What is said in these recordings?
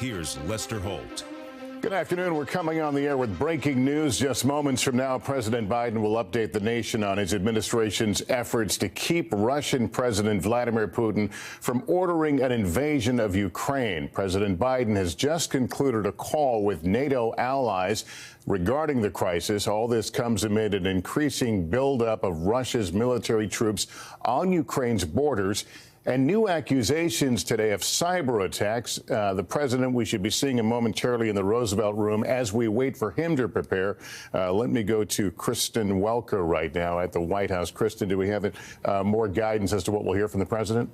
Here's Lester Holt. Good afternoon. We're coming on the air with breaking news. Just moments from now, President Biden will update the nation on his administration's efforts to keep Russian President Vladimir Putin from ordering an invasion of Ukraine. President Biden has just concluded a call with NATO allies regarding the crisis. All this comes amid an increasing buildup of Russia's military troops on Ukraine's borders and new accusations today of cyber attacks. The president, we should be seeing him momentarily in the Roosevelt Room as we wait for him to prepare. Let me go to Kristen Welker right now at the White House. Kristen, do we have more guidance as to what we'll hear from the president?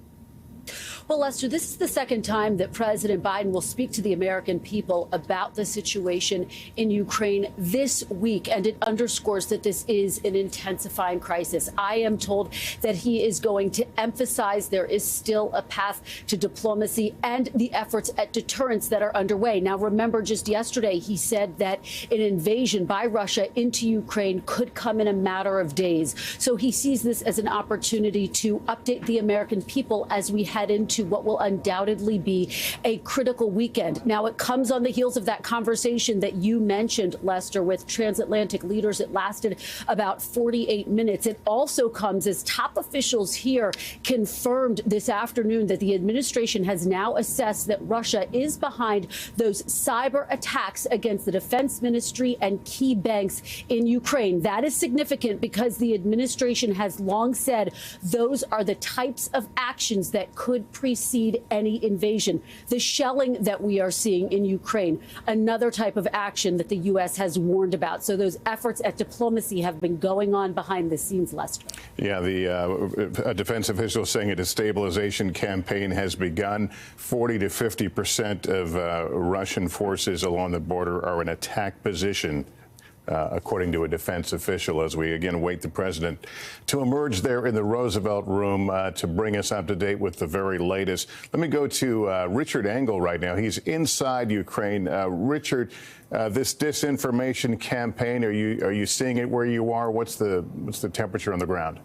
Well, Lester, this is the second time that President Biden will speak to the American people about the situation in Ukraine this week, and it underscores that this is an intensifying crisis. I am told that he is going to emphasize there is still a path to diplomacy and the efforts at deterrence that are underway. Now, remember, just yesterday, he said that an invasion by Russia into Ukraine could come in a matter of days. So he sees this as an opportunity to update the American people as we head into what will undoubtedly be a critical weekend. Now, it comes on the heels of that conversation that you mentioned, Lester, with transatlantic leaders. It lasted about 48 minutes. It also comes as top officials here confirmed this afternoon that the administration has now assessed that Russia is behind those cyber attacks against the defense ministry and key banks in Ukraine. That is significant because the administration has long said those are the types of actions that could precede any invasion. The shelling that we are seeing in Ukraine, another type of action that the U.S. has warned about. So those efforts at diplomacy have been going on behind the scenes, Lester. Yeah, a defense official saying a destabilization campaign has begun. 40 to 50% of Russian forces along the border are in attack position, according to a defense official, as we again wait the president to emerge there in the Roosevelt Room to bring us up to date with the very latest. Let me go to Richard Engel right now. He's inside Ukraine. Richard, this disinformation campaign, are you seeing it where you are? What's the temperature on the ground?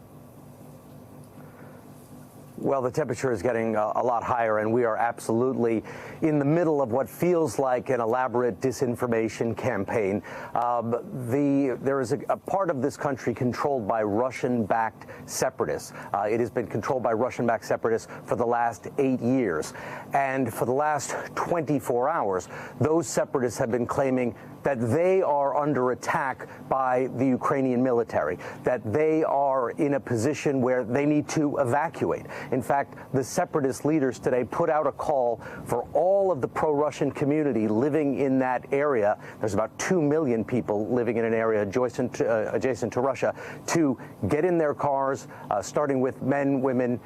Well, the temperature is getting a lot higher, and we are absolutely in the middle of what feels like an elaborate disinformation campaign. There is a part of this country controlled by Russian-backed separatists. It has been controlled by Russian-backed separatists for the last 8 years. And for the last 24 hours, those separatists have been claiming that they are under attack by the Ukrainian military, that they are in a position where they need to evacuate. In fact, the separatist leaders today put out a call for all of the pro-Russian community living in that area. There's about 2 million people living in an area adjacent to Russia, to get in their cars, starting with men, women,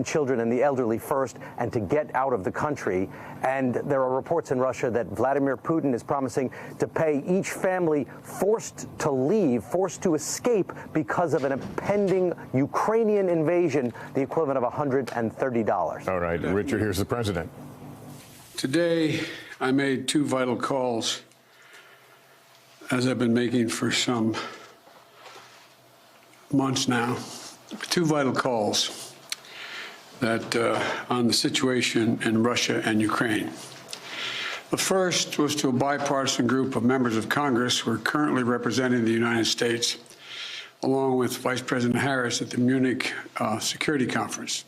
children, and the elderly first, and to get out of the country. And there are reports in Russia that Vladimir Putin is promising to pay each family forced to leave, forced to escape because of an impending Ukrainian invasion, the equivalent of $130. All right, Richard, here's the president. Today, I made 2 vital calls, as I've been making for some months now. 2 vital calls that on the situation in Russia and Ukraine. The first was to a bipartisan group of members of Congress who are currently representing the United States, along with Vice President Harris at the Munich Security Conference.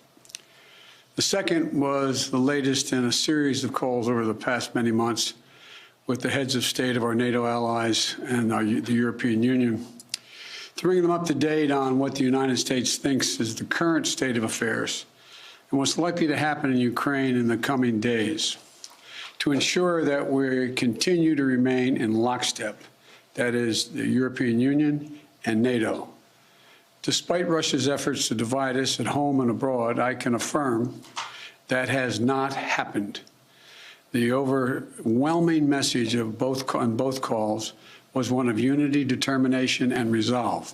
The second was the latest in a series of calls over the past many months with the heads of state of our NATO allies and the European Union, to bring them up to date on what the United States thinks is the current state of affairs and what's likely to happen in Ukraine in the coming days, to ensure that we continue to remain in lockstep, that is, the European Union and NATO. Despite Russia's efforts to divide us at home and abroad, I can affirm that has not happened. The overwhelming message of on both calls was one of unity, determination, and resolve.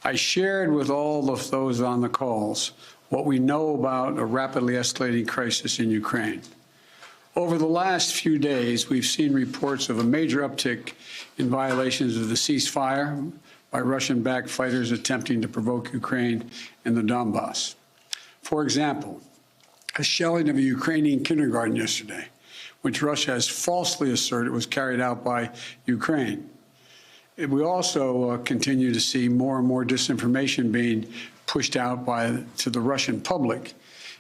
I shared with all of those on the calls what we know about a rapidly escalating crisis in Ukraine. Over the last few days, we've seen reports of a major uptick in violations of the ceasefire by Russian-backed fighters attempting to provoke Ukraine in the Donbass. For example, a shelling of a Ukrainian kindergarten yesterday, which Russia has falsely asserted was carried out by Ukraine. We also continue to see more and more disinformation being pushed out to the Russian public,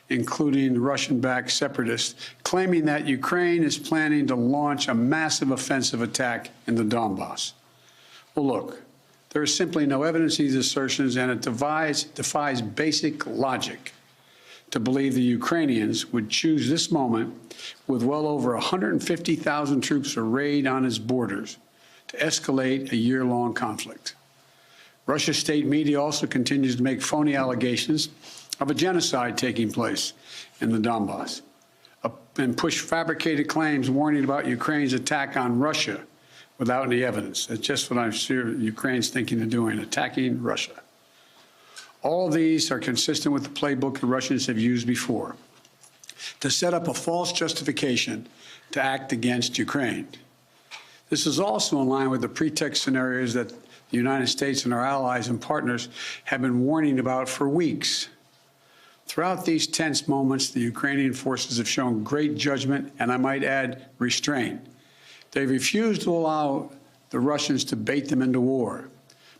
including Russian-backed separatists, claiming that Ukraine is planning to launch a massive offensive attack in the Donbass. Well, look, there is simply no evidence of these assertions, and it defies basic logic to believe the Ukrainians would choose this moment, with well over 150,000 troops arrayed on its borders, to escalate a year-long conflict. Russia's state media also continues to make phony allegations of a genocide taking place in the Donbass and push fabricated claims warning about Ukraine's attack on Russia without any evidence. That's just what I'm sure Ukraine's thinking of doing, attacking Russia. All of these are consistent with the playbook the Russians have used before, to set up a false justification to act against Ukraine. This is also in line with the pretext scenarios that the United States and our allies and partners have been warning about for weeks. Throughout these tense moments, the Ukrainian forces have shown great judgment and, I might add, restraint. They refused to allow the Russians to bait them into war.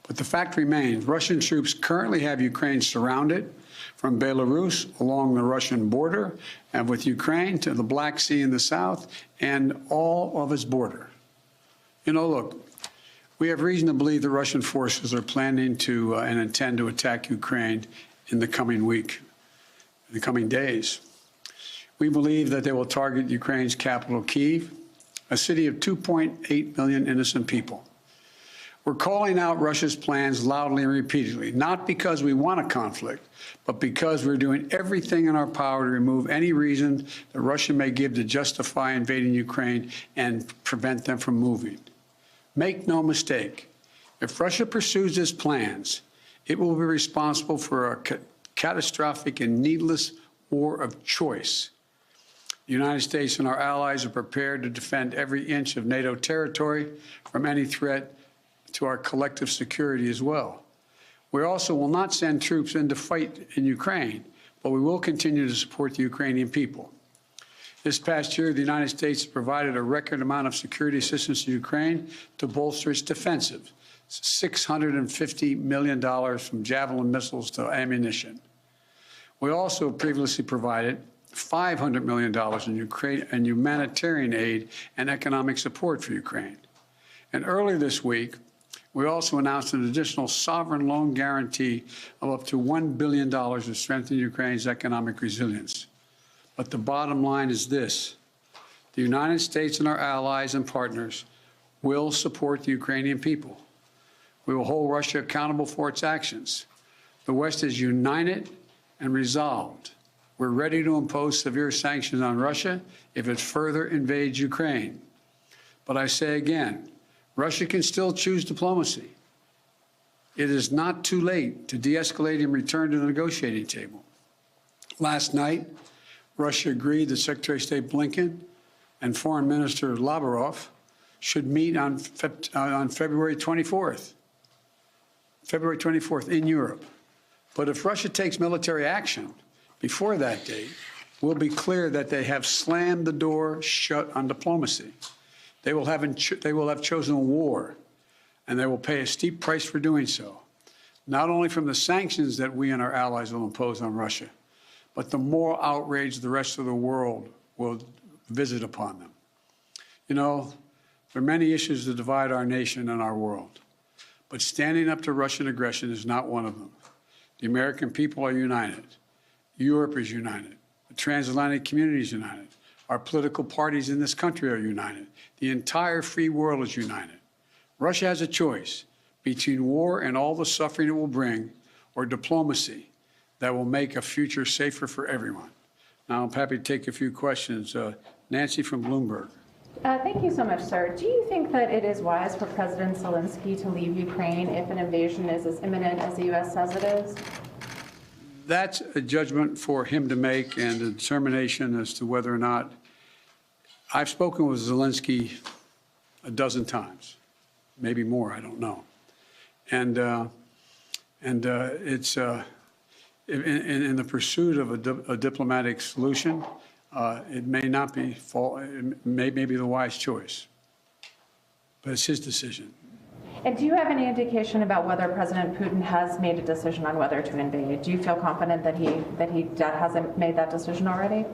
But the fact remains, Russian troops currently have Ukraine surrounded from Belarus along the Russian border and with Ukraine to the Black Sea in the south and all of its border. You know, look, we have reason to believe the Russian forces are planning to and intend to attack Ukraine in the coming week, in the coming days. We believe that they will target Ukraine's capital, Kyiv, a city of 2.8 million innocent people. We're calling out Russia's plans loudly and repeatedly, not because we want a conflict, but because we're doing everything in our power to remove any reason that Russia may give to justify invading Ukraine and prevent them from moving. Make no mistake, if Russia pursues its plans, it will be responsible for a catastrophic and needless war of choice. The United States and our allies are prepared to defend every inch of NATO territory from any threat to our collective security as well. We also will not send troops in to fight in Ukraine, but we will continue to support the Ukrainian people. This past year, the United States has provided a record amount of security assistance to Ukraine to bolster its defensive, $650 million from Javelin missiles to ammunition. We also previously provided $500 million in Ukraine and humanitarian aid and economic support for Ukraine. And earlier this week, we also announced an additional sovereign loan guarantee of up to $1 billion to strengthen Ukraine's economic resilience. But the bottom line is this: the United States and our allies and partners will support the Ukrainian people. We will hold Russia accountable for its actions. The West is united and resolved. We're ready to impose severe sanctions on Russia if it further invades Ukraine. But I say again, Russia can still choose diplomacy. It is not too late to de-escalate and return to the negotiating table. Last night, Russia agreed that Secretary of State Blinken and Foreign Minister Lavrov should meet on February 24th in Europe. But if Russia takes military action before that date, we'll be clear that they have slammed the door shut on diplomacy. They will have chosen war, and they will pay a steep price for doing so, not only from the sanctions that we and our allies will impose on Russia, but the moral outrage the rest of the world will visit upon them. You know, there are many issues that divide our nation and our world, but standing up to Russian aggression is not one of them. The American people are united. Europe is united. The transatlantic community is united. Our political parties in this country are united. The entire free world is united. Russia has a choice between war and all the suffering it will bring, or diplomacy that will make a future safer for everyone. Now, I'm happy to take a few questions. Nancy from Bloomberg. Thank you so much, sir. Do you think that it is wise for President Zelensky to leave Ukraine if an invasion is as imminent as the U.S. says it is? That's a judgment for him to make, and a determination as to whether or not. I've spoken with Zelensky a dozen times, maybe more, I don't know. And it's in the pursuit of a diplomatic solution, It may not be it may be the wise choice, but it's his decision. And do you have any indication about whether President Putin has made a decision on whether to invade? Do you feel confident that he hasn't made that decision already?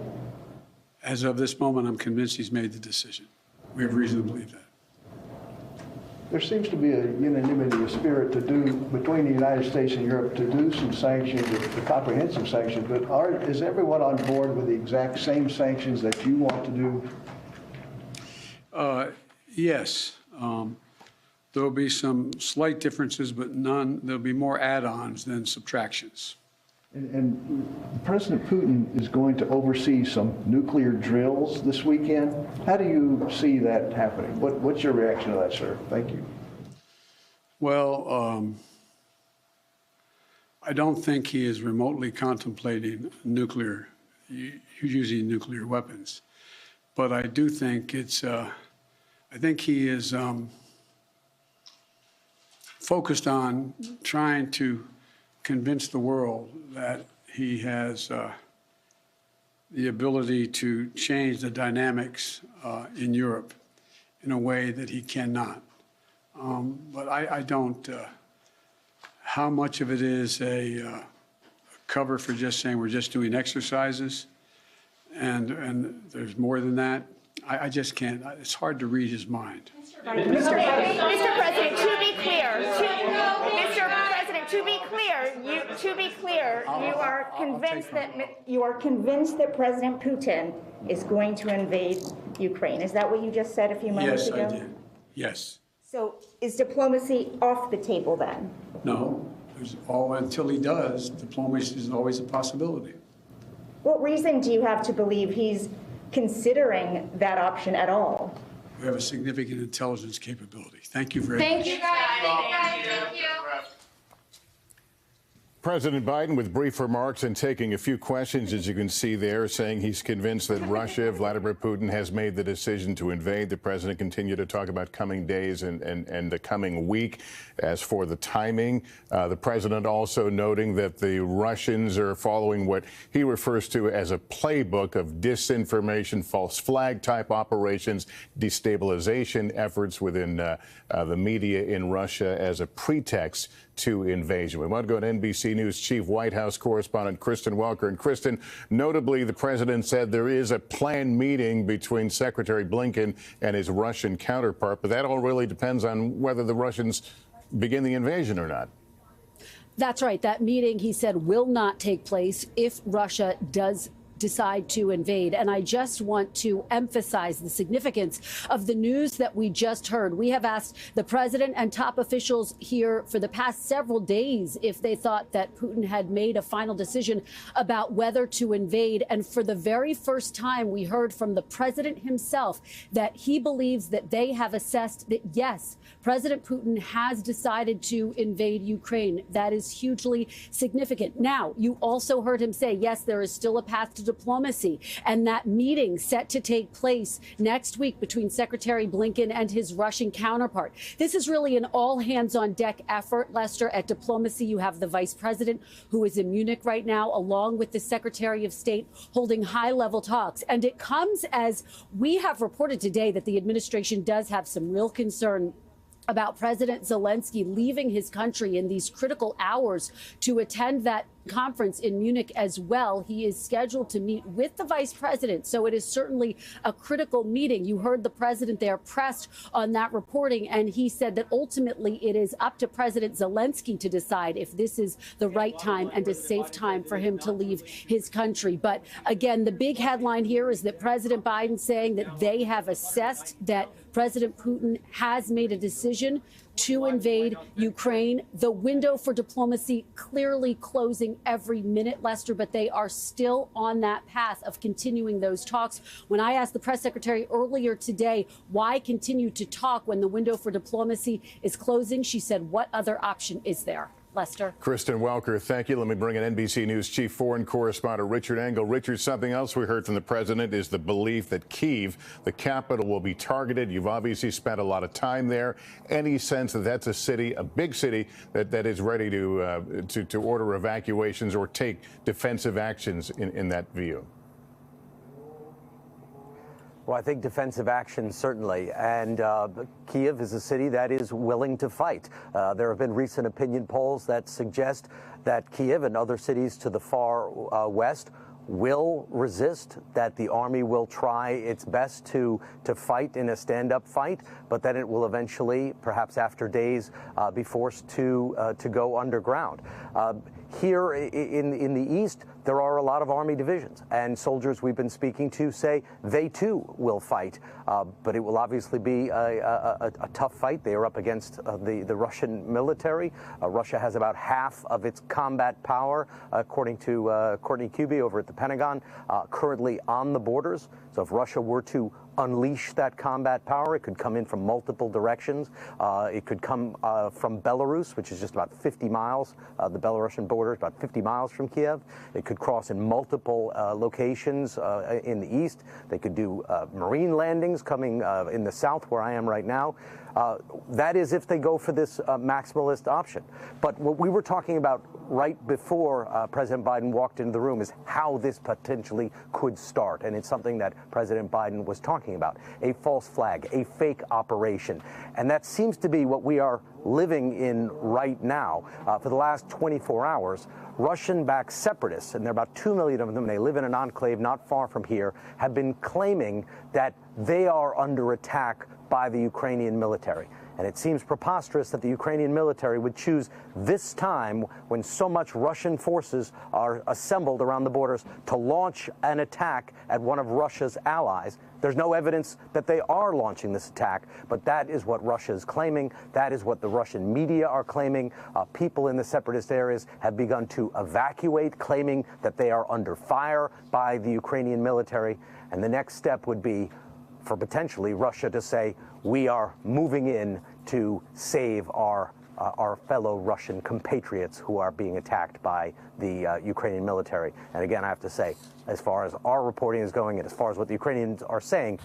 As of this moment, I'm convinced he's made the decision. We have reason to believe that. There seems to be a unanimity of spirit between the United States and Europe to do some sanctions, the comprehensive sanctions, but is everyone on board with the exact same sanctions that you want to do? Yes. There will be some slight differences, but there'll be more add-ons than subtractions. And President Putin is going to oversee some nuclear drills this weekend. How do you see that happening? What's your reaction to that, sir? Thank you. Well, I don't think he is remotely contemplating using nuclear weapons. But I do think I think he is focused on trying to convince the world that he has the ability to change the dynamics in Europe in a way that he cannot. But I don't, how much of it is a cover for just saying we're just doing exercises and there's more than that, I just can't, it's hard to read his mind. Mr. President, to be clear, you are convinced that President Putin is going to invade Ukraine. Is that what you just said a few moments ago? Yes, I did. Yes. So is diplomacy off the table then? No. Until he does, diplomacy is always a possibility. What reason do you have to believe he's considering that option at all? We have a significant intelligence capability. Thank you very much. Thank you, guys. Thank you. President Biden with brief remarks and taking a few questions, as you can see there, saying he's convinced that Russia, Vladimir Putin, has made the decision to invade. The president continued to talk about coming days and the coming week. As for the timing, the president also noting that the Russians are following what he refers to as a playbook of disinformation, false flag type operations, destabilization efforts within the media in Russia as a pretext to invasion. We want to go to NBC News Chief White House correspondent Kristen Welker. And Kristen, notably, the president said there is a planned meeting between Secretary Blinken and his Russian counterpart, but that all really depends on whether the Russians begin the invasion or not. That's right. That meeting, he said, will not take place if Russia does decide to invade. And I just want to emphasize the significance of the news that we just heard. We have asked the president and top officials here for the past several days if they thought that Putin had made a final decision about whether to invade. And for the very first time, we heard from the president himself that he believes that they have assessed that, yes, President Putin has decided to invade Ukraine. That is hugely significant. Now, you also heard him say, yes, there is still a path to diplomacy, and that meeting set to take place next week between Secretary Blinken and his Russian counterpart. This is really an all-hands-on-deck effort, Lester, at diplomacy. You have the vice president, who is in Munich right now, along with the Secretary of State, holding high-level talks. And it comes as we have reported today that the administration does have some real concern about President Zelensky leaving his country in these critical hours to attend that conference in Munich as well. He is scheduled to meet with the vice president, so it is certainly a critical meeting. You heard the president there pressed on that reporting, and he said that ultimately it is up to President Zelensky to decide if this is the right time and a safe time for him to leave his country. But again, the big headline here is that President Biden saying that they have assessed that President Putin has made a decision to invade Ukraine. The window for diplomacy clearly closing every minute, Lester, but they are still on that path of continuing those talks. When I asked the press secretary earlier today why continue to talk when the window for diplomacy is closing, she said, what other option is there? Lester. Kristen Welker, thank you. Let me bring in NBC News Chief Foreign Correspondent Richard Engel. Richard, something else we heard from the president is the belief that Kyiv, the capital, will be targeted. You've obviously spent a lot of time there. Any sense that that's a city, a big city, that is ready to order evacuations or take defensive actions in that view? Well, I think defensive action, certainly. And Kiev is a city that is willing to fight. There have been recent opinion polls that suggest that Kiev and other cities to the far west will resist, that the army will try its best to fight in a stand-up fight, but that it will eventually, perhaps after days, be forced to go underground. Here in the east, there are a lot of army divisions, and soldiers we've been speaking to say they too will fight, but it will obviously be a tough fight. They are up against the Russian military. Russia has about half of its combat power, according to Courtney Cubie over at the Pentagon, currently on the borders. So if Russia were to unleash that combat power, it could come in from multiple directions. It could come from Belarus, which is just about 50 miles. The Belarusian border is about 50 miles from Kiev. It could cross in multiple locations in the east. They could do marine landings coming in the south, where I am right now. That is if they go for this maximalist option. But what we were talking about right before President Biden walked into the room is how this potentially could start. And it's something that President Biden was talking about, a false flag, a fake operation. And that seems to be what we are living in right now. For the last 24 hours, Russian-backed separatists, and there are about 2 million of them, they live in an enclave not far from here, have been claiming that they are under attack by the Ukrainian military. And it seems preposterous that the Ukrainian military would choose this time, when so much Russian forces are assembled around the borders, to launch an attack at one of Russia's allies. There's no evidence that they are launching this attack, but that is what Russia is claiming. That is what the Russian media are claiming. People in the separatist areas have begun to evacuate, claiming that they are under fire by the Ukrainian military. And the next step would be for potentially Russia to say, we are moving in to save our fellow Russian compatriots who are being attacked by the Ukrainian military. And again, I have to say, as far as our reporting is going and as far as what the Ukrainians are saying,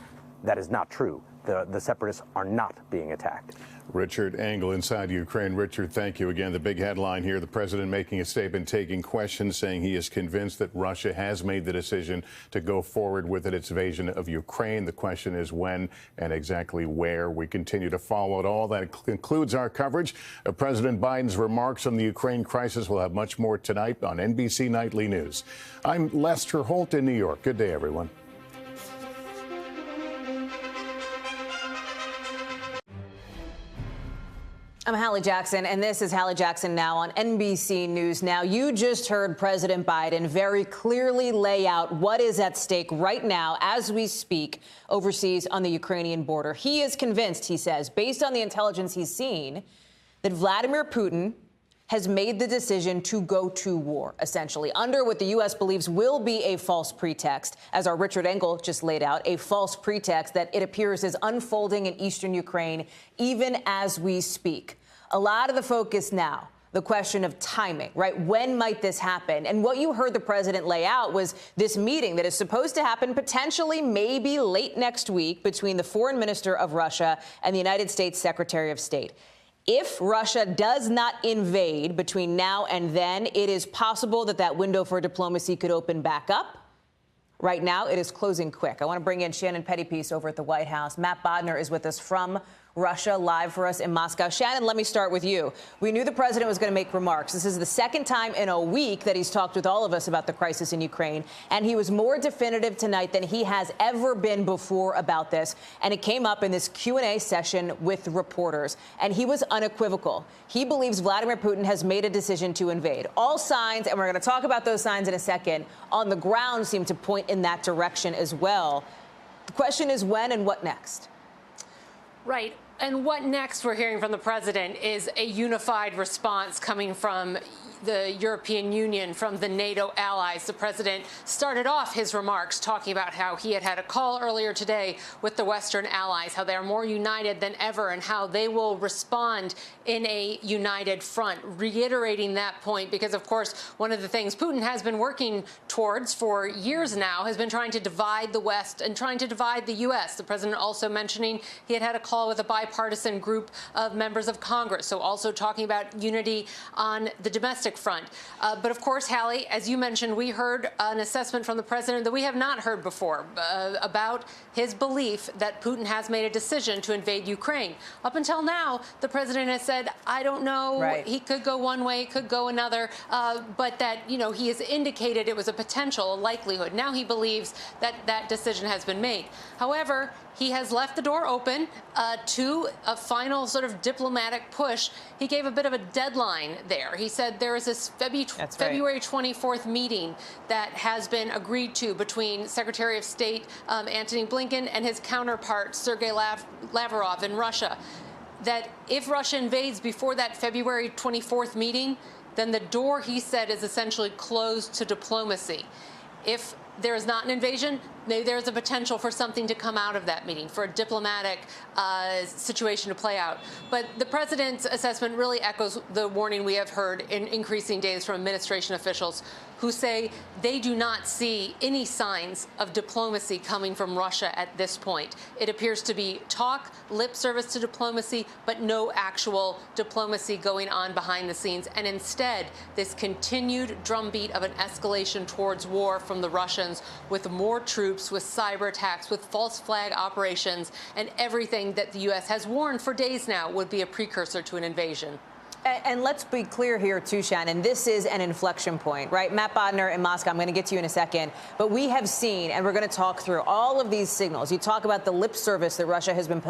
that is not true. The separatists are not being attacked. Richard Engel inside Ukraine. Richard, thank you again. The big headline here, the president making a statement, taking questions, saying he is convinced that Russia has made the decision to go forward with its invasion of Ukraine. The question is when and exactly where. We continue to follow it all. That concludes our coverage of President Biden's remarks on the Ukraine crisis. We'll have much more tonight on NBC Nightly News. I'm Lester Holt in New York. Good day, everyone. I'm Hallie Jackson, and this is Hallie Jackson Now on NBC News Now. You just heard President Biden very clearly lay out what is at stake right now as we speak overseas on the Ukrainian border. He is convinced, he says, based on the intelligence he's seen, that Vladimir Putin has made the decision to go to war, essentially, under what the U.S. believes will be a false pretext, as our Richard Engel just laid out, a false pretext that it appears is unfolding in eastern Ukraine even as we speak. A lot of the focus now, the question of timing, right? When might this happen? And what you heard the president lay out was this meeting that is supposed to happen potentially maybe late next week between the foreign minister of Russia and the United States Secretary of State. If Russia does not invade between now and then, it is possible that that window for diplomacy could open back up. Right now, it is closing quick. I want to bring in Shannon Pettypiece over at the White House. Matt Bodner is with us from Russia, live for us in Moscow. Shannon, let me start with you. We knew the president was going to make remarks. This is the second time in a week that he's talked with all of us about the crisis in Ukraine, and he was more definitive tonight than he has ever been before about this. And it came up in this Q&A session with reporters, and he was unequivocal. He believes Vladimir Putin has made a decision to invade. All signs, and we're going to talk about those signs in a second, on the ground seem to point in that direction as well. The question is when and what next? Right. And what next we're hearing from the president is a unified response coming from the European Union, from the NATO allies. The president started off his remarks talking about how he had a call earlier today with the Western allies, how they are more united than ever and how they will respond in a united front, reiterating that point because, of course, one of the things Putin has been working towards for years now has been trying to divide the West and trying to divide the U.S. The president also mentioning he had a call with a bipartisan bipartisan group of members of Congress. So also talking about unity on the domestic front. But of course, Hallie, as you mentioned, we heard an assessment from the president that we have not heard before about his belief that Putin has made a decision to invade Ukraine. Up until now, the president has said, I don't know, he could go one way, could go another, but that, you know, he has indicated it was a potential, a likelihood. Now he believes that that decision has been made. However, he has left the door open to a final sort of diplomatic push. He gave a bit of a deadline there. He said there is this February 24th meeting that has been agreed to between Secretary of State Antony Blinken and his counterpart Sergei Lavrov in Russia, that if Russia invades before that February 24th meeting, then the door, he said, is essentially closed to diplomacy. If there is not an invasion, there's a potential for something to come out of that meeting, for a diplomatic situation to play out. But the president's assessment really echoes the warning we have heard in increasing days from administration officials who say they do not see any signs of diplomacy coming from Russia at this point. It appears to be talk, lip service to diplomacy, but no actual diplomacy going on behind the scenes. And instead, this continued drumbeat of an escalation towards war from the Russians, with more troops, with cyber attacks, with false flag operations, and everything that the U.S. has warned for days now would be a precursor to an invasion. And let's be clear here, too, Shannon, this is an inflection point, right? Matt Bodner in Moscow, I'm going to get to you in a second. But we have seen, and we're going to talk through all of these signals. You talk about the lip service that Russia has been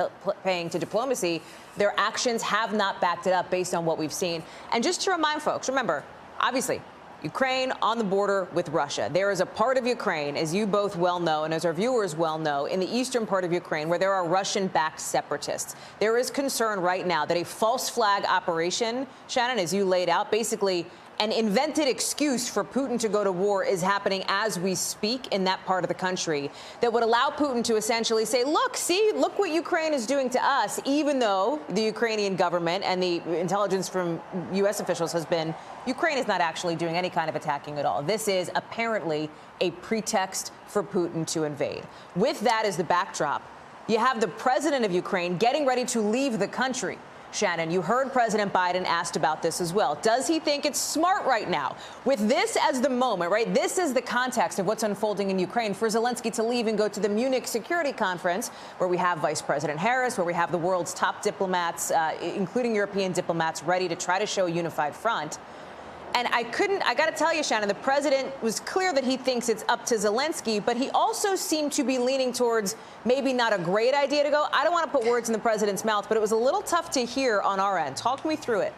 paying to diplomacy. Their actions have not backed it up based on what we've seen. And just to remind folks, remember, obviously, Ukraine on the border with Russia. There is a part of Ukraine, as you both well know, and as our viewers well know, in the eastern part of Ukraine where there are Russian-backed separatists. There is concern right now that a false flag operation, Shannon, as you laid out, basically an invented excuse for Putin to go to war is happening as we speak in that part of the country that would allow Putin to essentially say, look what Ukraine is doing to us, even though the Ukrainian government and the intelligence from U.S. officials has been Ukraine is not actually doing any kind of attacking at all. This is apparently a pretext for Putin to invade. With that as the backdrop, you have the president of Ukraine getting ready to leave the country. Shannon, you heard President Biden asked about this as well. Does he think it's smart right now, with this as the moment, right? This is the context of what's unfolding in Ukraine, for Zelensky to leave and go to the Munich Security Conference, where we have Vice President Harris, where we have the world's top diplomats, including European diplomats, ready to try to show a unified front. And I got to tell you, Shannon, the president was clear that he thinks it's up to Zelensky, but he also seemed to be leaning towards maybe not a great idea to go. I don't want to put words in the president's mouth, but it was a little tough to hear on our end. Talk me through it.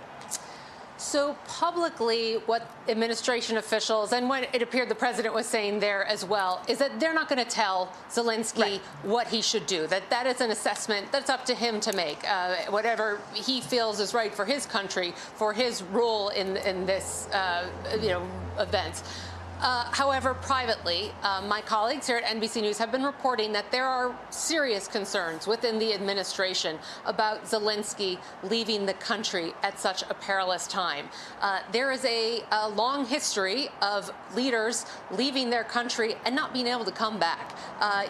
So publicly, what administration officials, and what it appeared the president was saying there as well, is that they're not going to tell Zelensky what he should do, that is an assessment that's up to him to make, whatever he feels is right for his country, for his role in this, event. However, privately, my colleagues here at NBC News have been reporting that there are serious concerns within the administration about Zelensky leaving the country at such a perilous time. There is a long history of leaders leaving their country and not being able to come back,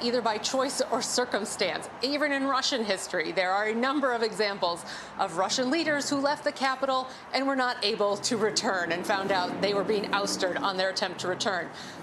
either by choice or circumstance. Even in Russian history, there are a number of examples of Russian leaders who left the capital and were not able to return and found out they were being ousted on their attempt to return.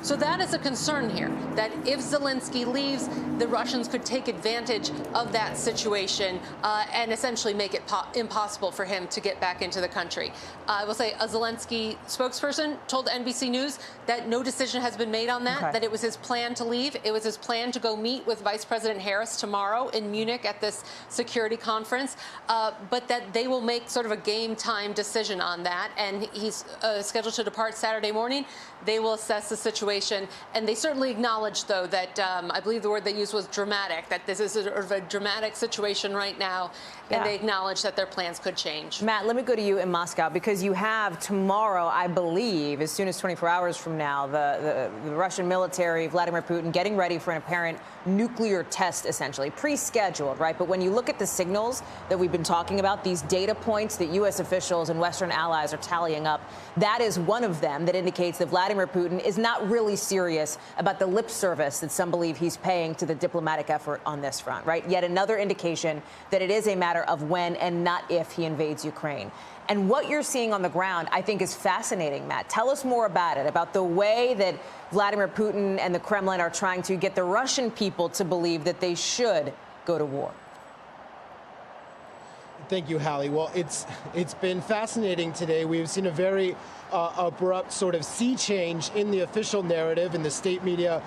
So that is a concern here, that if Zelensky leaves, the Russians could take advantage of that situation and essentially make it impossible for him to get back into the country. I will say a Zelensky spokesperson told NBC News that no decision has been made on that, that it was his plan to leave. It was his plan to go meet with Vice President Harris tomorrow in Munich at this security conference, but that they will make sort of a game time decision on that. And he's scheduled to depart Saturday morning. They will assess the situation. And they certainly acknowledged, though, that I believe the word they used was dramatic, that this is sort of a dramatic situation right now. And they acknowledge that their plans could change. Matt, let me go to you in Moscow, because you have tomorrow, I believe, as soon as 24 hours from now, the Russian military, Vladimir Putin, getting ready for an apparent nuclear test, essentially, pre-scheduled, right? But when you look at the signals that we've been talking about, these data points that U.S. officials and Western allies are tallying up, that is one of them that indicates that Vladimir Putin Biden is not really serious about the lip service that some believe he's paying to the diplomatic effort on this front, right? Yet another indication that it is a matter of when and not if he invades Ukraine. And what you're seeing on the ground, I think, is fascinating, Matt. Tell us more about it, about the way that Vladimir Putin and the Kremlin are trying to get the Russian people to believe that they should go to war. Thank you, Hallie. Well, it's been fascinating today. We've seen a very abrupt sort of sea change in the official narrative, in the state media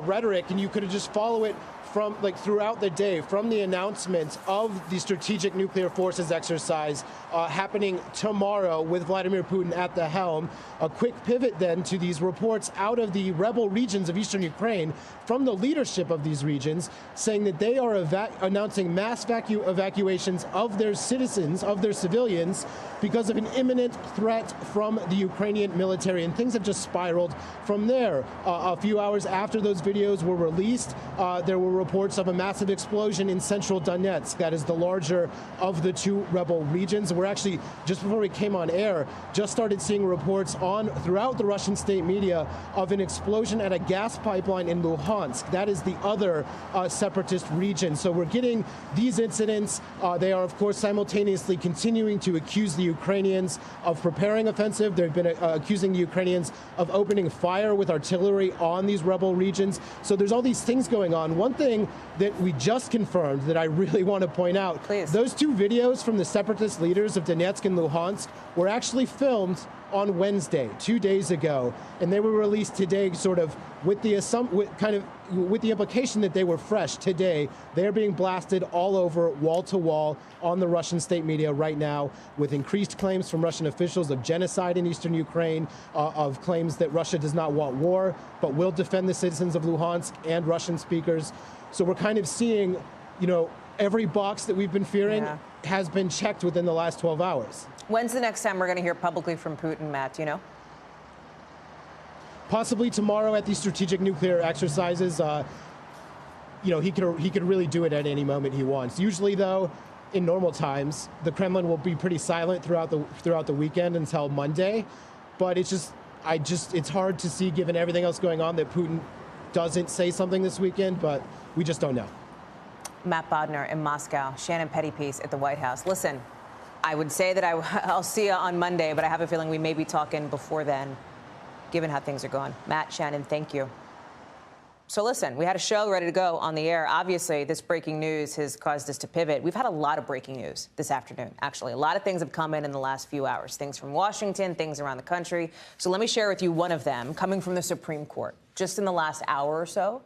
rhetoric, and you could just follow it from throughout the day, from the announcement of the strategic nuclear forces exercise happening tomorrow with Vladimir Putin at the helm. A quick pivot then to these reports out of the rebel regions of eastern Ukraine from the leadership of these regions, saying that they are announcing mass evacuations of their citizens, of their civilians, because of an imminent threat from the Ukrainian military. And things have just spiraled from there. A few hours after those videos were released, there were reports of a massive explosion in central Donetsk. That is the larger of the two rebel regions. We're actually, just before we came on air, just started seeing reports throughout the Russian state media of an explosion at a gas pipeline in Luhansk. That is the other separatist region. So we're getting these incidents. They are, of course, simultaneously continuing to accuse the Ukrainians of preparing offensive. They've been accusing the Ukrainians of opening fire with artillery on these rebel regions. So there's all these things going on. One thing that we just confirmed that I really want to point out, please. Those two videos from the separatist leaders of Donetsk and Luhansk were actually filmed on Wednesday, 2 days ago, and they were released today, sort of with the implication that they were fresh today. They're being blasted all over, wall to wall, on the Russian state media right now, with increased claims from Russian officials of genocide in eastern Ukraine, of claims that Russia does not want war, but will defend the citizens of Luhansk, and Russian speakers. So we're kind of seeing, every box that we've been fearing has been checked within the last 12 hours. When's the next time we're going to hear publicly from Putin, Matt? Do you know? Possibly tomorrow at these strategic nuclear exercises. He could really do it at any moment he wants. Usually, though, in normal times, the Kremlin will be pretty silent throughout the weekend until Monday. But it's hard to see, given everything else going on, that Putin doesn't say something this weekend. But we just don't know. Matt Bodner in Moscow, Shannon Pettypiece at the White House. Listen, I would say that I'll see you on Monday, but I have a feeling we may be talking before then, given how things are going. Matt, Shannon, thank you. So listen, we had a show ready to go on the air. Obviously, this breaking news has caused us to pivot. We've had a lot of breaking news this afternoon, actually. A lot of things have come in the last few hours, things from Washington, things around the country. So let me share with you one of them coming from the Supreme Court just in the last hour or so,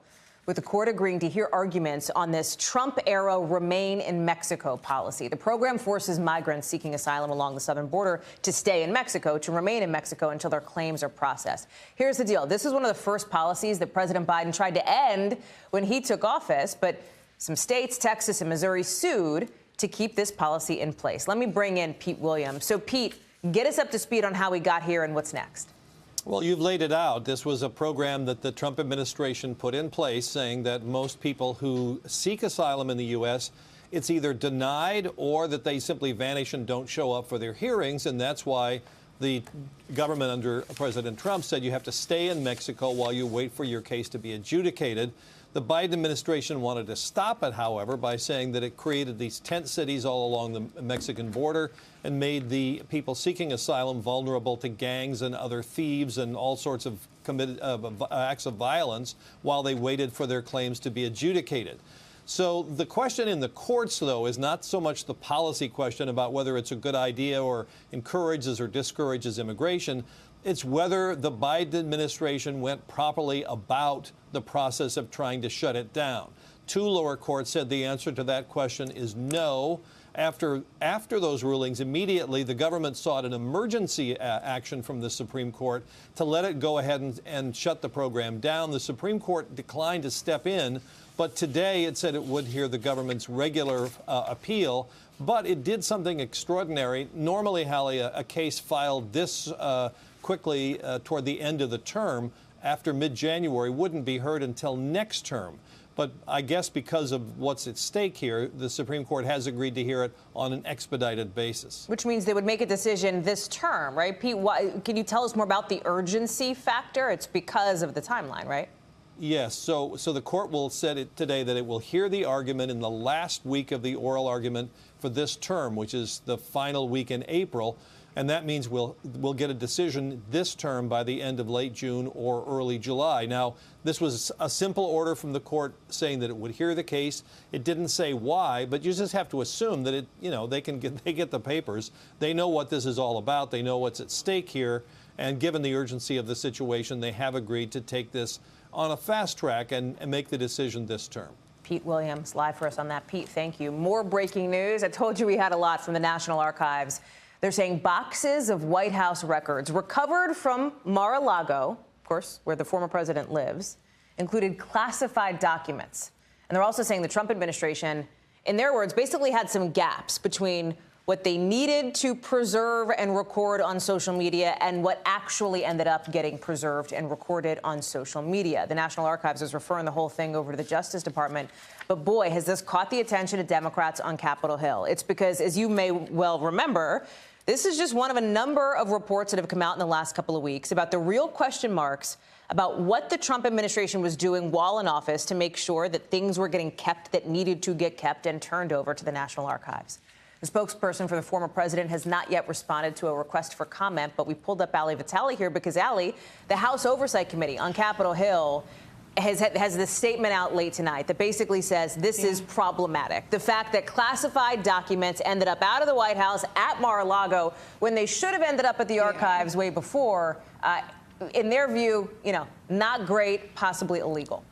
with the court agreeing to hear arguments on this Trump-era Remain in Mexico policy. The program forces migrants seeking asylum along the southern border to stay in Mexico, to remain in Mexico until their claims are processed. Here's the deal. This is one of the first policies that President Biden tried to end when he took office, but some states, Texas and Missouri, sued to keep this policy in place. Let me bring in Pete Williams. So, Pete, get us up to speed on how we got here and what's next. Well, you've laid it out. This was a program that the Trump administration put in place, saying that most people who seek asylum in the U.S., it's either denied or that they simply vanish and don't show up for their hearings. And that's why the government under President Trump said you have to stay in Mexico while you wait for your case to be adjudicated. The Biden administration wanted to stop it, however, by saying that it created these tent cities all along the Mexican border and made the people seeking asylum vulnerable to gangs and other thieves and all sorts of committed acts of violence while they waited for their claims to be adjudicated. So the question in the courts, though, is not so much the policy question about whether it's a good idea or encourages or discourages immigration. It's whether the Biden administration went properly about the process of trying to shut it down. Two lower courts said the answer to that question is no. After those rulings, immediately the government sought an emergency action from the Supreme Court to let it go ahead and shut the program down. The Supreme Court declined to step in, but today it said it would hear the government's regular appeal. But it did something extraordinary. Normally, Hallie, a case filed this quickly toward the end of the term after mid-January wouldn't be heard until next term. But I guess because of what's at stake here, the Supreme Court has agreed to hear it on an expedited basis. Which means they would make a decision this term, right? Pete, can you tell us more about the urgency factor? It's because of the timeline, right? Yes. So the court will set it today that it will hear the argument in the last week of the oral argument for this term, which is the final week in April. And that means we'll get a decision this term by the end of late June or early July. Now, this was a simple order from the court saying that it would hear the case. It didn't say why, but you just have to assume that they get the papers. They know what this is all about. They know what's at stake here. And given the urgency of the situation, they have agreed to take this on a fast track and make the decision this term. Pete Williams, live for us on that. Pete, thank you. More breaking news. I told you we had a lot from the National Archives. They're saying boxes of White House records recovered from Mar-a-Lago, of course, where the former president lives, included classified documents. And they're also saying the Trump administration, in their words, basically had some gaps between what they needed to preserve and record on social media and what actually ended up getting preserved and recorded on social media. The National Archives is referring the whole thing over to the Justice Department. But boy, has this caught the attention of Democrats on Capitol Hill. It's because, as you may well remember, this is just one of a number of reports that have come out in the last couple of weeks about the real question marks about what the Trump administration was doing while in office to make sure that things were getting kept that needed to get kept and turned over to the National Archives. The spokesperson for the former president has not yet responded to a request for comment, but we pulled up Hallie Vitale here because Hallie, the House Oversight Committee on Capitol Hill, has this statement out late tonight that basically says this is problematic. The fact that classified documents ended up out of the White House at Mar-a-Lago when they should have ended up at the archives way before, in their view, not great, possibly illegal.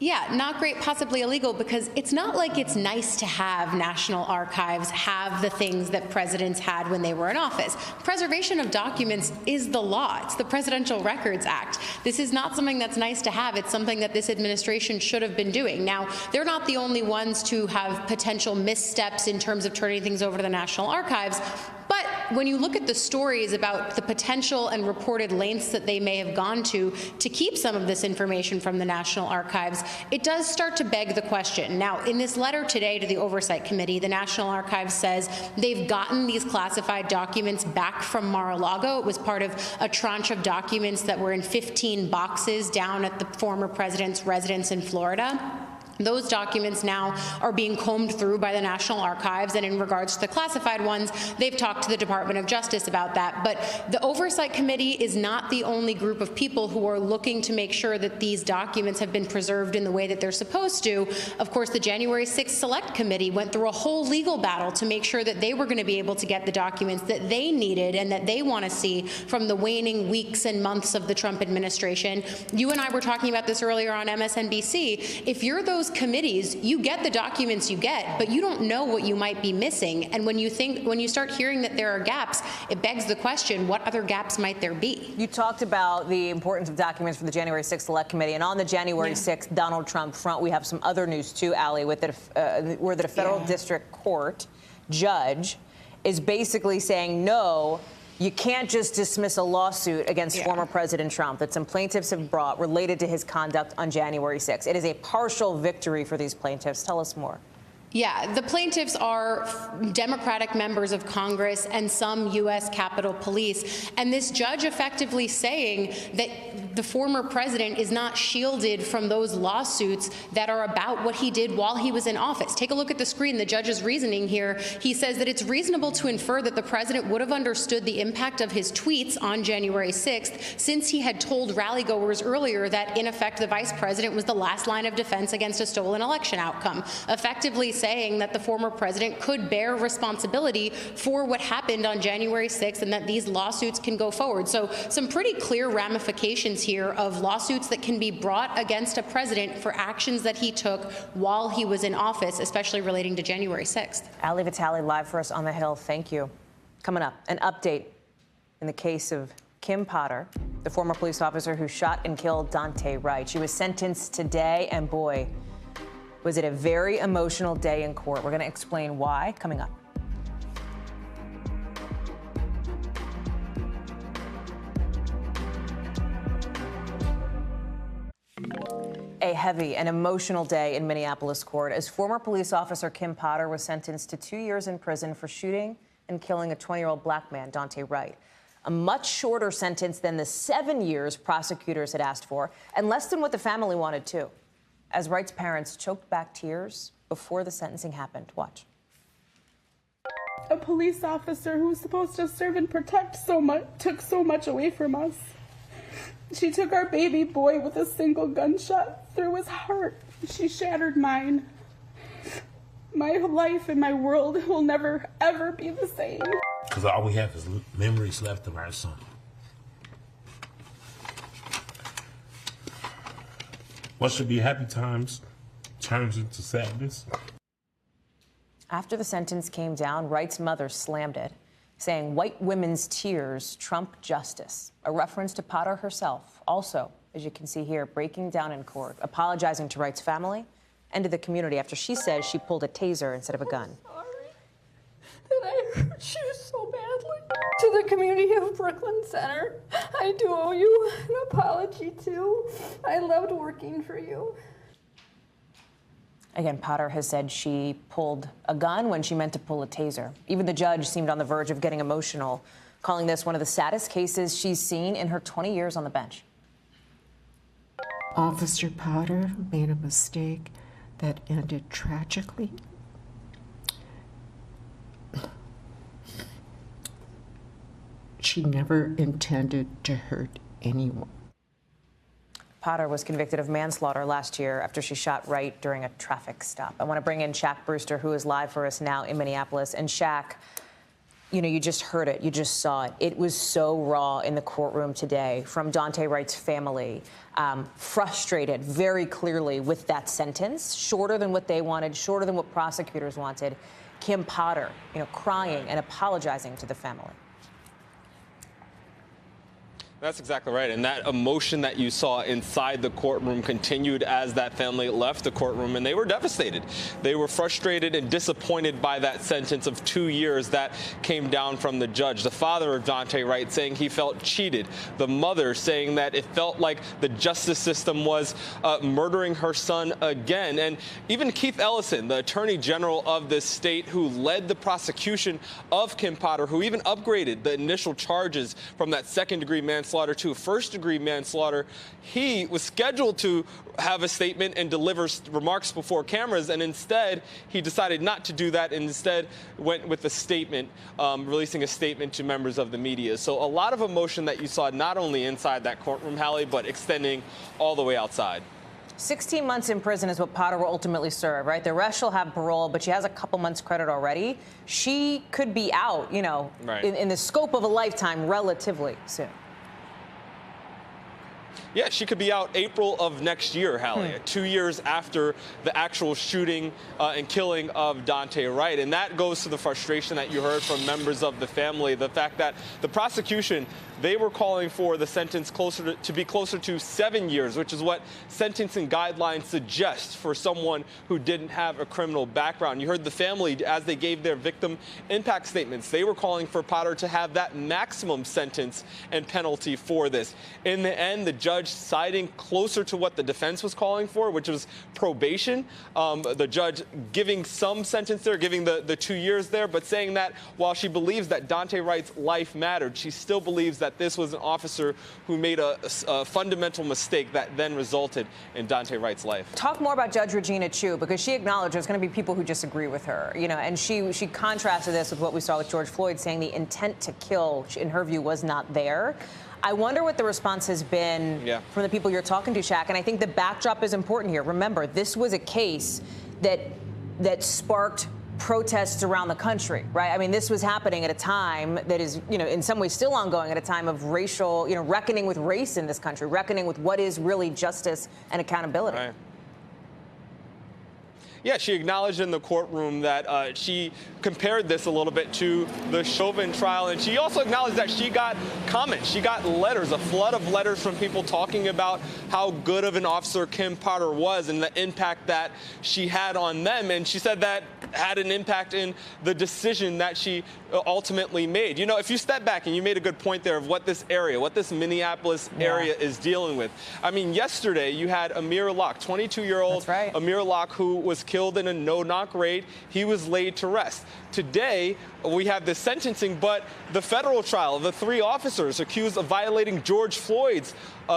Yeah, not great, possibly illegal, because it's not like it's nice to have National Archives have the things that presidents had when they were in office. Preservation of documents is the law. It's the Presidential Records Act. This is not something that's nice to have. It's something that this administration should have been doing. Now, they're not the only ones to have potential missteps in terms of turning things over to the National Archives. But when you look at the stories about the potential and reported lengths that they may have gone to keep some of this information from the National Archives, it does start to beg the question. Now, in this letter today to the Oversight Committee, the National Archives says they've gotten these classified documents back from Mar-a-Lago. It was part of a tranche of documents that were in 15 boxes down at the former president's residence in Florida. Those documents now are being combed through by the National Archives, and in regards to the classified ones, they've talked to the Department of Justice about that. But the Oversight Committee is not the only group of people who are looking to make sure that these documents have been preserved in the way that they're supposed to. Of course, the January 6th Select Committee went through a whole legal battle to make sure that they were going to be able to get the documents that they needed and that they want to see from the waning weeks and months of the Trump administration. You and I were talking about this earlier on MSNBC. If you're those committees, you get the documents you get, but you don't know what you might be missing. And when you start hearing that there are gaps, it begs the question, what other gaps might there be? You talked about the importance of documents for the January 6th Select Committee, and on the January 6th Donald Trump front, we have some other news too, Hallie, where the federal district court judge is basically saying, no, you can't just dismiss a lawsuit against former President Trump that some plaintiffs have brought related to his conduct on January 6th. It is a partial victory for these plaintiffs. Tell us more. Yeah, the plaintiffs are Democratic members of Congress and some U.S. Capitol Police. And this judge effectively saying that the former president is not shielded from those lawsuits that are about what he did while he was in office. Take a look at the screen. The judge's reasoning here. He says that it's reasonable to infer that the president would have understood the impact of his tweets on January 6th, since he had told rallygoers earlier that, in effect, the vice president was the last line of defense against a stolen election outcome, effectively saying that the former president could bear responsibility for what happened on January 6th and that these lawsuits can go forward. So some pretty clear ramifications here of lawsuits that can be brought against a president for actions that he took while he was in office, especially relating to January 6th. Hallie Vitale, live for us on the Hill. Thank you. Coming up, an update in the case of Kim Potter, the former police officer who shot and killed Dante Wright. She was sentenced today, and boy, was it a very emotional day in court. We're going to explain why coming up. A heavy and emotional day in Minneapolis court as former police officer Kim Potter was sentenced to 2 years in prison for shooting and killing a 20-year-old black man, Daunte Wright. A much shorter sentence than the 7 years prosecutors had asked for, and less than what the family wanted, too. As Wright's parents choked back tears before the sentencing happened. Watch. A police officer who was supposed to serve and protect took so much away from us. She took our baby boy with a single gunshot through his heart. She shattered mine. My life and my world will never, ever be the same. Because all we have is memories left of our son. What should be happy times turns into sadness. After the sentence came down, Wright's mother slammed it, saying white women's tears trump justice, a reference to Potter herself. Also, as you can see here, breaking down in court, apologizing to Wright's family and to the community after she says she pulled a taser instead of a gun. Sorry that I hurt you so badly. To the community of Brooklyn Center, I do owe you an apology too. I loved working for you. Again, Potter has said she pulled a gun when she meant to pull a taser. Even the judge seemed on the verge of getting emotional, calling this one of the saddest cases she's seen in her 20 years on the bench. Officer Potter made a mistake that ended tragically. She never intended to hurt anyone. Potter was convicted of manslaughter last year after she shot Wright during a traffic stop. I want to bring in Shaq Brewster, who is live for us now in Minneapolis. And Shaq, you know, you just heard it. You just saw it. It was so raw in the courtroom today from Daunte Wright's family, frustrated very clearly with that sentence, shorter than what they wanted, shorter than what prosecutors wanted. Kim Potter, you know, crying and apologizing to the family. That's exactly right. And that emotion that you saw inside the courtroom continued as that family left the courtroom, and they were devastated. They were frustrated and disappointed by that sentence of 2 years that came down from the judge. The father of Daunte Wright saying he felt cheated. The mother saying that it felt like the justice system was murdering her son again. And even Keith Ellison, the attorney general of this state who led the prosecution of Kim Potter, who even upgraded the initial charges from that second-degree manslaughter to first-degree manslaughter, he was scheduled to have a statement and deliver remarks before cameras, and instead he decided not to do that and instead went with a statement, releasing a statement to members of the media. So a lot of emotion that you saw not only inside that courtroom, Hallie, but extending all the way outside. 16 months in prison is what Potter will ultimately serve, right? The rest she'll have parole, but she has a couple months credit already. She could be out, you know, right, in the scope of a lifetime relatively soon. Yeah, she could be out April of next year, Hallie, 2 years after the actual shooting and killing of Daunte Wright. And that goes to the frustration that you heard from members of the family, the fact that the prosecution, they were calling for the sentence to be closer to 7 years, which is what sentencing guidelines suggest for someone who didn't have a criminal background. You heard the family, as they gave their victim impact statements, they were calling for Potter to have that maximum sentence and penalty for this. In the end, the judge siding closer to what the defense was calling for, which was probation. The judge giving some sentence there, giving the 2 years there, but saying that while she believes that Daunte Wright's life mattered, she still believes that this was an officer who made a fundamental mistake that then resulted in Daunte Wright's life. Talk more about Judge Regina Chu, because she acknowledged there's going to be people who disagree with her, you know, and she contrasted this with what we saw with George Floyd, saying the intent to kill, in her view, was not there. I wonder what the response has been from the people you're talking to, Shaq, and I think the backdrop is important here. Remember, this was a case that sparked protests around the country, right? I mean, this was happening at a time that is, you know, in some ways still ongoing, at a time of racial, you know, reckoning with race in this country, reckoning with what is really justice and accountability. Right. yeah, she acknowledged in the courtroom that she compared this a little bit to the Chauvin trial. And she also acknowledged that she got comments. She got letters, a flood of letters from people talking about how good of an officer Kim Potter was and the impact that she had on them. And she said that had an impact in the decision that she ultimately made. You know, if you step back, and you made a good point there of what this area, what this Minneapolis area is dealing with. I mean, yesterday you had Amir Locke, 22-year-old Amir Locke, who was killed in a no-knock raid. He was laid to rest. Today, we have this sentencing, but the federal trial of the 3 officers accused of violating George Floyd's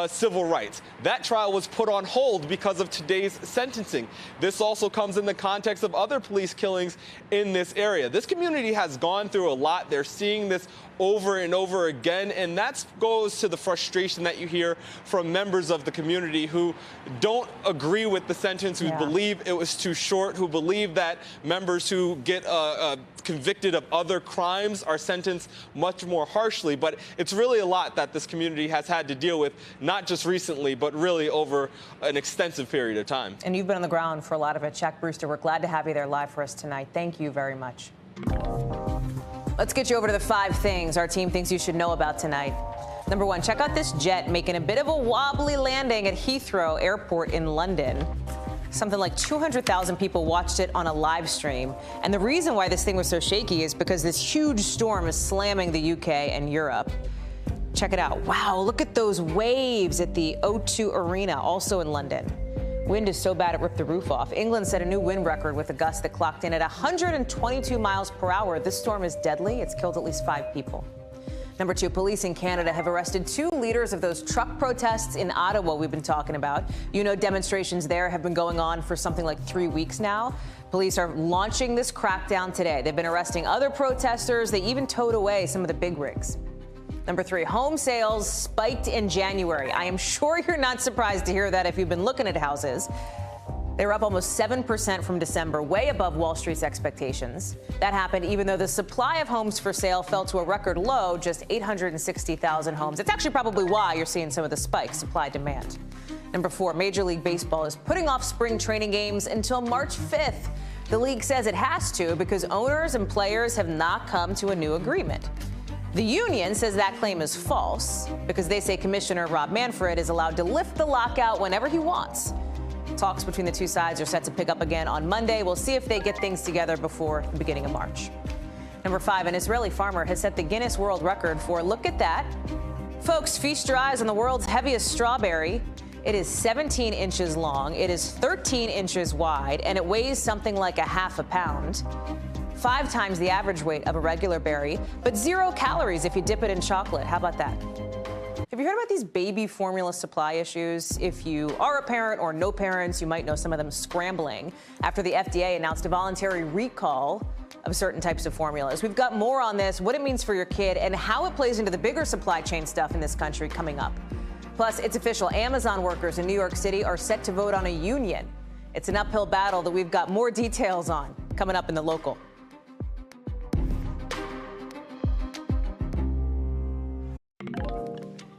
civil rights. That trial was put on hold because of today's sentencing. This also comes in the context of other police killings in this area. This community has gone through a lot. They're seeing this over and over again, and that goes to the frustration that you hear from members of the community who don't agree with the sentence, who believe it was too short, who believe that members who get convicted of other crimes are sentenced much more harshly. But it's really a lot that this community has had to deal with, not just recently, but really over an extensive period of time. And you've been on the ground for a lot of it. Jack Brewster, we're glad to have you there live for us tonight. Thank you very much. Let's get you over to the 5 things our team thinks you should know about tonight. Number 1, check out this jet making a bit of a wobbly landing at Heathrow Airport in London. Something like 200,000 people watched it on a live stream. And the reason why this thing was so shaky is because this huge storm is slamming the UK and Europe. Check it out. Wow, look at those waves at the O2 Arena, also in London. Wind is so bad it ripped the roof off. England set a new wind record with a gust that clocked in at 122 miles per hour. This storm is deadly. It's killed at least 5 people. Number 2, police in Canada have arrested 2 leaders of those truck protests in Ottawa we've been talking about. You know, demonstrations there have been going on for something like 3 weeks now. Police are launching this crackdown today. They've been arresting other protesters. They even towed away some of the big rigs. Number 3, home sales spiked in January. I am sure you're not surprised to hear that if you've been looking at houses. They were up almost 7% from December, way above Wall Street's expectations. That happened even though the supply of homes for sale fell to a record low, just 860,000 homes. It's actually probably why you're seeing some of the spikes, supply-demand. Number 4, Major League Baseball is putting off spring training games until March 5th. The league says it has to because owners and players have not come to a new agreement. The union says that claim is false because they say Commissioner Rob Manfred is allowed to lift the lockout whenever he wants. Talks between the 2 sides are set to pick up again on Monday. We'll see if they get things together before the beginning of March. Number 5, an Israeli farmer has set the Guinness World Record for, look at that. Folks, feast your eyes on the world's heaviest strawberry. It is 17 inches long, it is 13 inches wide, and it weighs something like a half a pound. 5 times the average weight of a regular berry, but 0 calories if you dip it in chocolate. How about that? Have you heard about these baby formula supply issues? If you are a parent or know parents, you might know some of them scrambling after the FDA announced a voluntary recall of certain types of formulas. We've got more on this, what it means for your kid, and how it plays into the bigger supply chain stuff in this country coming up. Plus, it's official, Amazon workers in New York City are set to vote on a union. It's an uphill battle that we've got more details on coming up in the local.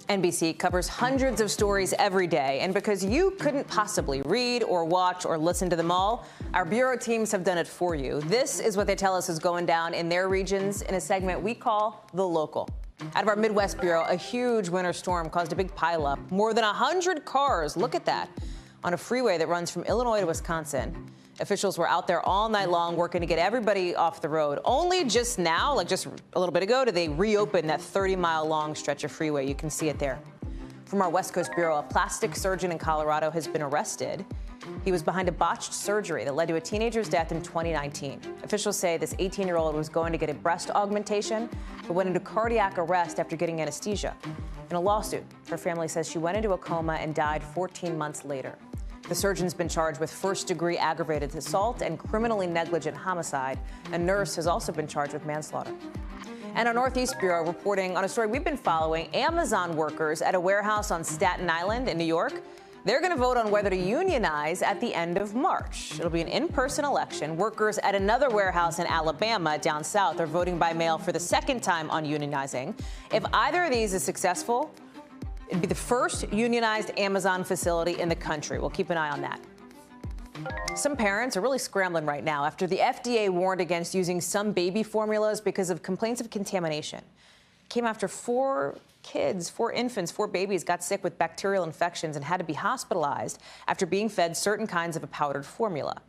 NBC covers hundreds of stories every day, and because you couldn't possibly read or watch or listen to them all, our bureau teams have done it for you. This is what they tell us is going down in their regions in a segment we call The Local. Out of our Midwest bureau, a huge winter storm caused a big pileup. More than 100 cars, look at that, on a freeway that runs from Illinois to Wisconsin. Officials were out there all night long working to get everybody off the road. Only just now, like just a little bit ago, did they reopen that 30-mile-long stretch of freeway. You can see it there. From our West Coast bureau, a plastic surgeon in Colorado has been arrested. He was behind a botched surgery that led to a teenager's death in 2019. Officials say this 18-year-old was going to get a breast augmentation, but went into cardiac arrest after getting anesthesia. In a lawsuit, her family says she went into a coma and died 14 months later. The surgeon's been charged with first-degree aggravated assault and criminally negligent homicide. A nurse has also been charged with manslaughter. And our Northeast Bureau reporting on a story we've been following. Amazon workers at a warehouse on Staten Island in New York, they're going to vote on whether to unionize at the end of March. It'll be an in-person election. Workers at another warehouse in Alabama down south are voting by mail for the second time on unionizing. If either of these is successful, it'd be the first unionized Amazon facility in the country. We'll keep an eye on that. Some parents are really scrambling right now after the FDA warned against using some baby formulas because of complaints of contamination. It came after 4 babies got sick with bacterial infections and had to be hospitalized after being fed certain kinds of a powdered formula.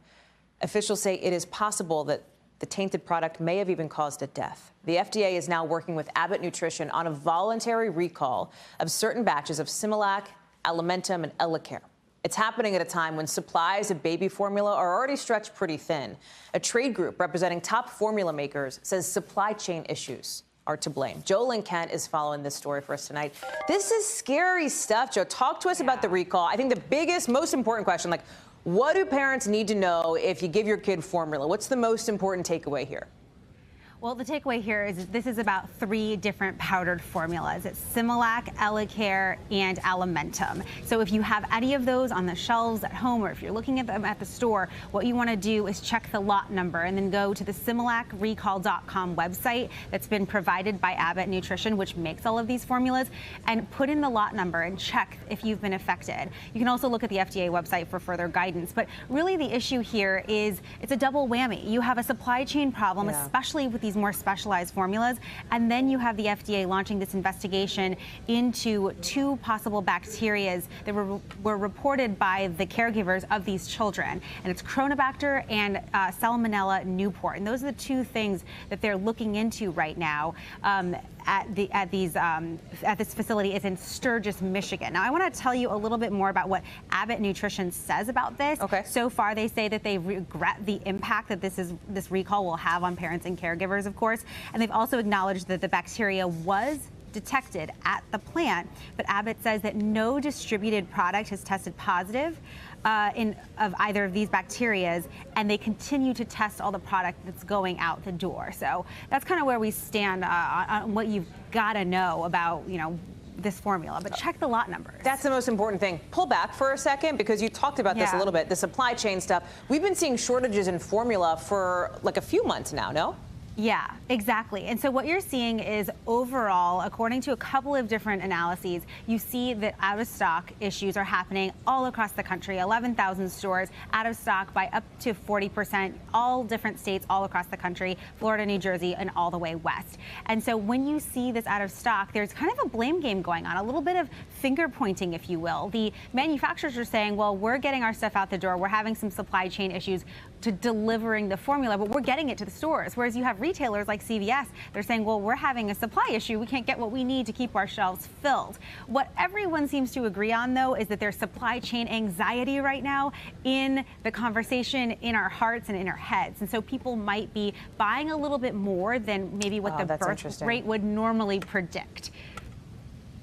Officials say it is possible that the tainted product may have even caused a death. The FDA is now working with Abbott Nutrition on a voluntary recall of certain batches of Similac, Alimentum, and Elecare. It's happening at a time when supplies of baby formula are already stretched pretty thin. A trade group representing top formula makers says supply chain issues are to blame. Joe Lynn Kent is following this story for us tonight. This is scary stuff. Joe, talk to us about the recall. I think the biggest, most important question, like, what do parents need to know if you give your kid formula? What's the most important takeaway here? Well, the takeaway here is this is about 3 different powdered formulas. It's Similac, Elecare, and Alimentum. So if you have any of those on the shelves at home or if you're looking at them at the store, what you want to do is check the lot number and then go to the SimilacRecall.com website that's been provided by Abbott Nutrition, which makes all of these formulas, and put in the lot number and check if you've been affected. You can also look at the FDA website for further guidance. But really the issue here is it's a double whammy. You have a supply chain problem, especially with these more specialized formulas, and then you have the FDA launching this investigation into 2 possible bacterias that were reported by the caregivers of these children, and it's Chronobacter and Salmonella Newport, and those are the 2 things that they're looking into right now. At this facility is in Sturgis, Michigan. Now, I want to tell you a little bit more about what Abbott Nutrition says about this. Okay. So far, they say that they regret the impact that this recall will have on parents and caregivers, of course, and they've also acknowledged that the bacteria was detected at the plant, but Abbott says that no distributed product has tested positive of either of these bacterias, and they continue to test all the product that's going out the door. So that's kind of where we stand on what you've got to know about, this formula, but check the lot numbers. That's the most important thing. Pull back for a second, because you talked about this a little bit, the supply chain stuff. We've been seeing shortages in formula for like a few months now, no? Yeah, exactly. And so what you're seeing is overall, according to a couple of different analyses, you see that out of stock issues are happening all across the country. 11,000 stores out of stock by up to 40%, all different states all across the country, Florida, New Jersey, and all the way west. And so when you see this out of stock, there's kind of a blame game going on, a little bit of finger pointing, if you will. The manufacturers are saying, well, we're getting our stuff out the door. We're having some supply chain issues to delivering the formula, but we're getting it to the stores. Whereas you have retailers like CVS, they're saying, well, we're having a supply issue. We can't get what we need to keep our shelves filled. What everyone seems to agree on, though, is that there's supply chain anxiety right now in the conversation, in our hearts and in our heads. And so people might be buying a little bit more than maybe what the birth rate would normally predict.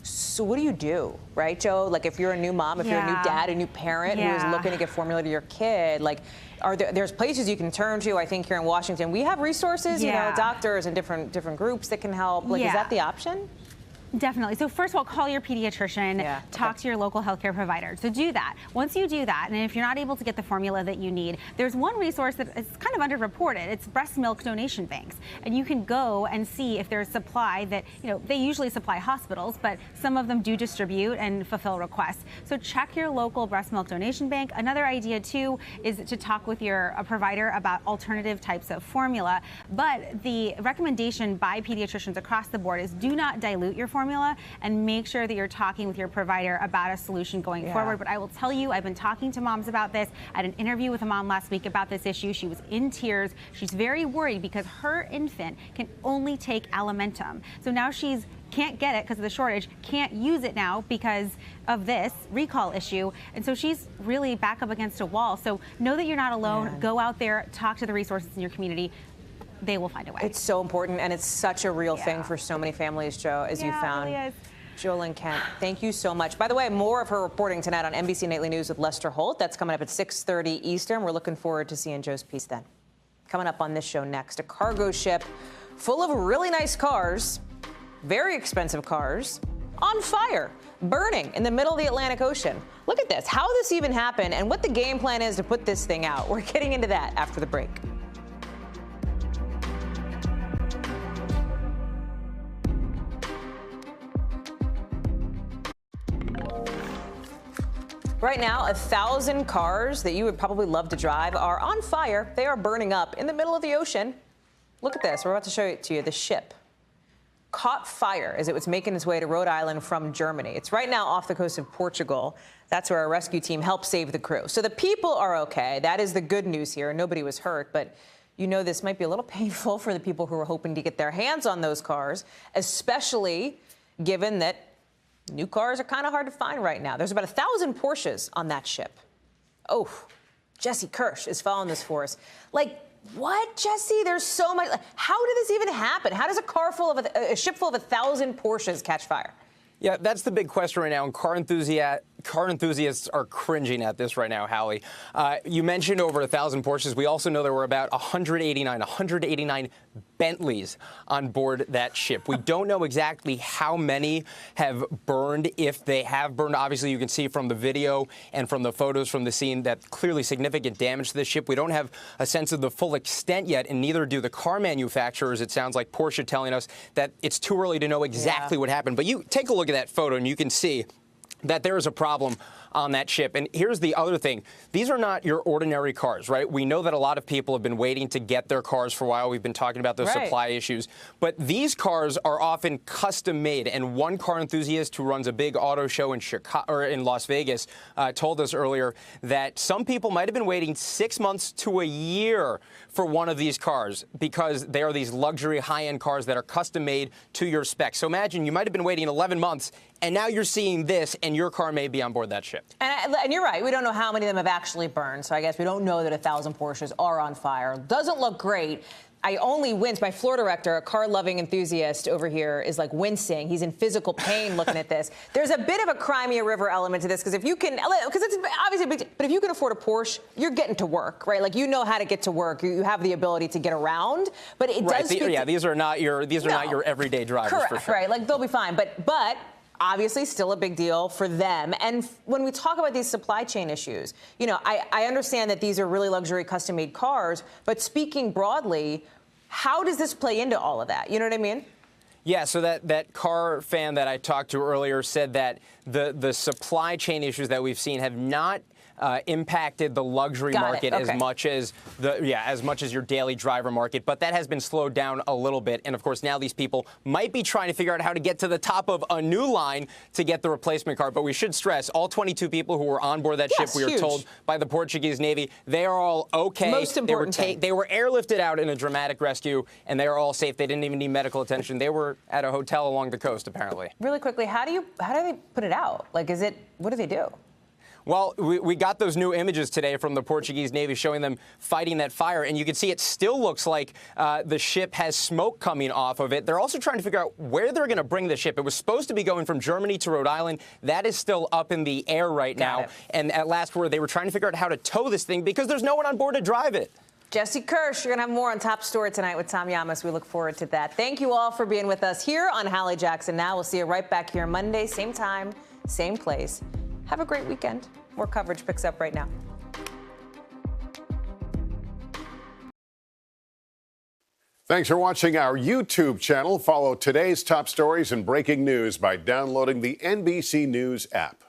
So what do you do, right, Joe? Like, if you're a new mom, if you're a new dad, a new parent who is looking to get formula to your kid, like, there's places you can turn to. I think here in Washington, we have resources, you know, doctors and different groups that can help. Like, is that the option? Definitely. So first of all, call your pediatrician, talk to your local healthcare provider. So do that. Once you do that, and if you're not able to get the formula that you need, there's one resource that is kind of underreported. It's breast milk donation banks. And you can go and see if there's supply that, they usually supply hospitals, but some of them do distribute and fulfill requests. So check your local breast milk donation bank. Another idea, too, is to talk with your provider about alternative types of formula. But the recommendation by pediatricians across the board is do not dilute your formula and make sure that you're talking with your provider about a solution going forward. But I will tell you, I've been talking to moms about this. I had an interview with a mom last week about this issue. She was in tears. She's very worried because her infant can only take Alimentum. So now she's can't get it because of the shortage, can't use it now because of this recall issue. And so she's really back up against a wall. So know that you're not alone. Go out there, talk to the resources in your community. They will find a way. It's so important, and it's such a real thing for so many families, Joe, as you found. It really is. Joe Lynn Kent, thank you so much. By the way, more of her reporting tonight on NBC Nightly News with Lester Holt. That's coming up at 6:30 Eastern. We're looking forward to seeing Joe's piece then. Coming up on this show next, a cargo ship full of really nice cars, very expensive cars, on fire, burning in the middle of the Atlantic Ocean. Look at this, how this even happened and what the game plan is to put this thing out. We're getting into that after the break. Right now, 1,000 cars that you would probably love to drive are on fire. They are burning up in the middle of the ocean. Look at this. We're about to show it to you. The ship caught fire as it was making its way to Rhode Island from Germany. It's right now off the coast of Portugal. That's where our rescue team helped save the crew. So the people are okay. That is the good news here. Nobody was hurt, but you know this might be a little painful for the people who are hoping to get their hands on those cars, especially given that new cars are kind of hard to find right now. There's about 1,000 Porsches on that ship. Oh, Jesse Kirsch is following this for us. Like, what, Jesse? There's so much. How did this even happen? How does a ship full of 1,000 Porsches catch fire? Yeah, that's the big question right now, and car enthusiasts are cringing at this right now, Hallie. You mentioned over 1,000 Porsches. We also know there were about 189 Bentleys on board that ship. We don't know exactly how many have burned, if they have burned. Obviously, you can see from the video and from the photos from the scene that clearly significant damage to the ship. We don't have a sense of the full extent yet, and neither do the car manufacturers. It sounds like Porsche telling us that it's too early to know exactly what happened. But you take a look at that photo, and you can see that there is a problem on that ship. And here's the other thing. These are not your ordinary cars, right? We know that a lot of people have been waiting to get their cars for a while. We've been talking about those supply issues. But these cars are often custom made. And one car enthusiast who runs a big auto show in Chicago, or in Las Vegas, told us earlier that some people might have been waiting 6 months to a year for one of these cars because they are these luxury high-end cars that are custom made to your specs. So imagine you might have been waiting 11 months and now you're seeing this and your car may be on board that ship. And you're right. We don't know how many of them have actually burned. So I guess we don't know that 1,000 Porsches are on fire. Doesn't look great. I only wince. My floor director, a car-loving enthusiast over here, is like wincing. He's in physical pain looking at this. There's a bit of a Crimea River element to this because if you can, because it's obviously a big, but if you can afford a Porsche, you're getting to work, right? Like you know how to get to work. You have the ability to get around. But it does. These are not your everyday drivers. Correct, for sure. Right? Like they'll be fine. But obviously still a big deal for them. And when we talk about these supply chain issues, you know, I understand that these are really luxury custom-made cars, but speaking broadly, how does this play into all of that? You know what I mean? Yeah, so that car fan that I talked to earlier said that the supply chain issues that we've seen have not impacted the luxury market as much as your daily driver market, but that has been slowed down a little bit. And of course, now these people might be trying to figure out how to get to the top of a new line to get the replacement car. But we should stress all 22 people who were on board that ship, we are told by the Portuguese Navy, they are all okay. Most important thing. They were airlifted out in a dramatic rescue, and they are all safe. They didn't even need medical attention. They were at a hotel along the coast, apparently. Really quickly, how do they put it out? Like, what do they do? Well, we got those new images today from the Portuguese Navy showing them fighting that fire, and you can see it still looks like the ship has smoke coming off of it. They're also trying to figure out where they're going to bring the ship. It was supposed to be going from Germany to Rhode Island. That is still up in the air right now. And at last word, they were trying to figure out how to tow this thing because there's no one on board to drive it. Jesse Kirsch, you're going to have more on Top Story tonight with Tom Yamas. We look forward to that. Thank you all for being with us here on Hallie Jackson Now. We'll see you right back here Monday, same time, same place. Have a great weekend. More coverage picks up right now. Thanks for watching our YouTube channel. Follow today's top stories and breaking news by downloading the NBC News app.